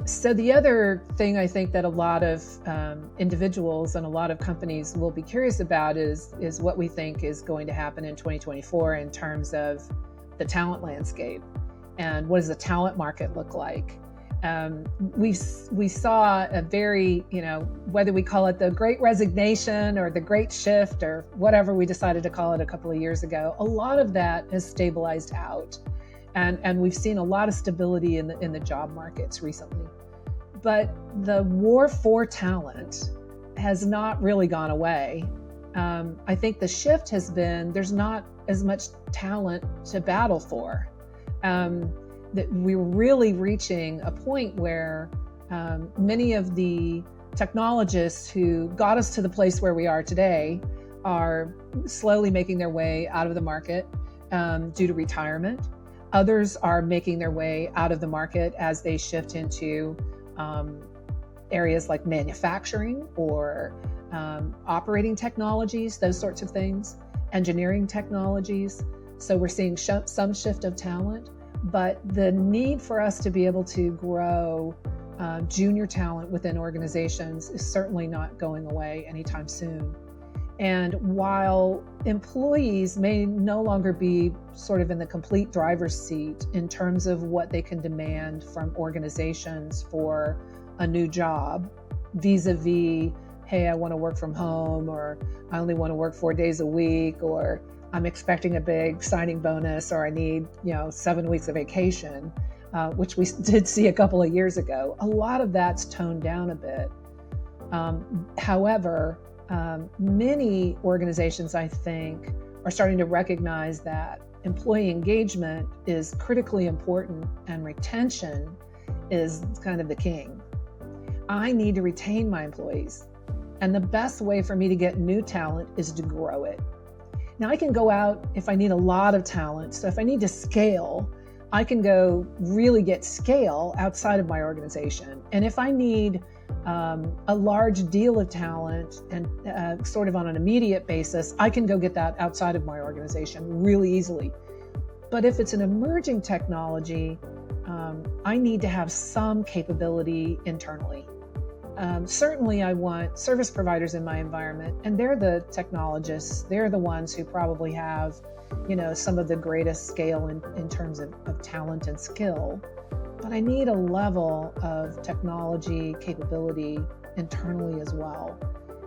So the other thing I think that a lot of individuals and a lot of companies will be curious about is what we think is going to happen in 2024 in terms of the talent landscape, and what does the talent market look like. We saw a very, whether we call it the Great Resignation or the Great Shift or whatever we decided to call it a couple of years ago, a lot of that has stabilized out. And we've seen a lot of stability in the job markets recently. But the war for talent has not really gone away. I think the shift has been there's not as much talent to battle for. That we're really reaching a point where many of the technologists who got us to the place where we are today are slowly making their way out of the market due to retirement. Others are making their way out of the market as they shift into areas like manufacturing or operating technologies, those sorts of things, engineering technologies. So we're seeing some shift of talent, but the need for us to be able to grow junior talent within organizations is certainly not going away anytime soon. And while employees may no longer be sort of in the complete driver's seat in terms of what they can demand from organizations for a new job, vis-a-vis, hey, I want to work from home, or I only want to work 4 days a week, or I'm expecting a big signing bonus, or I need 7 weeks of vacation, which we did see a couple of years ago. A lot of that's toned down a bit. However, many organizations, I think, are starting to recognize that employee engagement is critically important and retention is kind of the king. I need to retain my employees. And the best way for me to get new talent is to grow it. Now, I can go out if I need a lot of talent. So if I need to scale, I can go really get scale outside of my organization. And if I need a large deal of talent and sort of on an immediate basis, I can go get that outside of my organization really easily. But if it's an emerging technology, I need to have some capability internally. Certainly I want service providers in my environment, and they're the technologists. They're the ones who probably have, some of the greatest scale in terms of talent and skill. But I need a level of technology capability internally as well.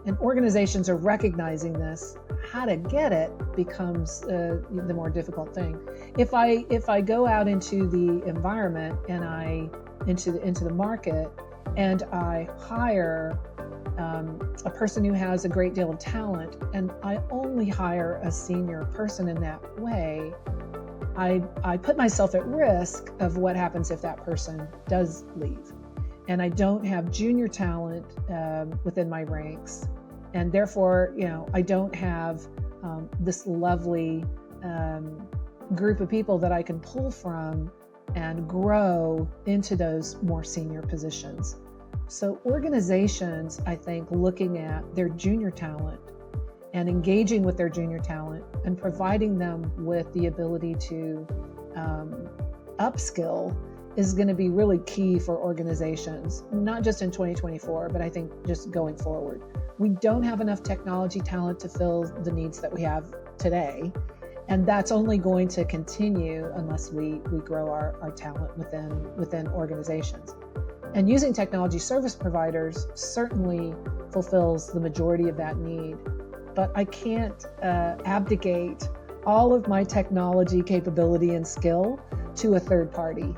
And organizations are recognizing this. How to get it becomes the more difficult thing. If I go out into the environment and into the market and I hire a person who has a great deal of talent, and I only hire a senior person in that way, I put myself at risk of what happens if that person does leave. And I don't have junior talent within my ranks. And therefore, I don't have this lovely group of people that I can pull from and grow into those more senior positions. So organizations, I think, looking at their junior talent and engaging with their junior talent and providing them with the ability to upskill is going to be really key for organizations, not just in 2024, but I think just going forward. We don't have enough technology talent to fill the needs that we have today. And that's only going to continue unless we grow our talent within organizations. And using technology service providers certainly fulfills the majority of that need. But I can't abdicate all of my technology capability and skill to a third party.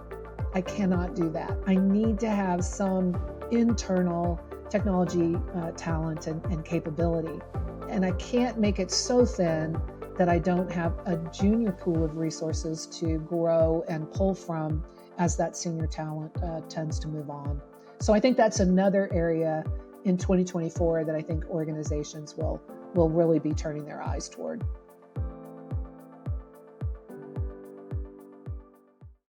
I cannot do that. I need to have some internal technology talent and capability. And I can't make it so thin that I don't have a junior pool of resources to grow and pull from as that senior talent tends to move on. So I think that's another area in 2024 that I think organizations will really be turning their eyes toward.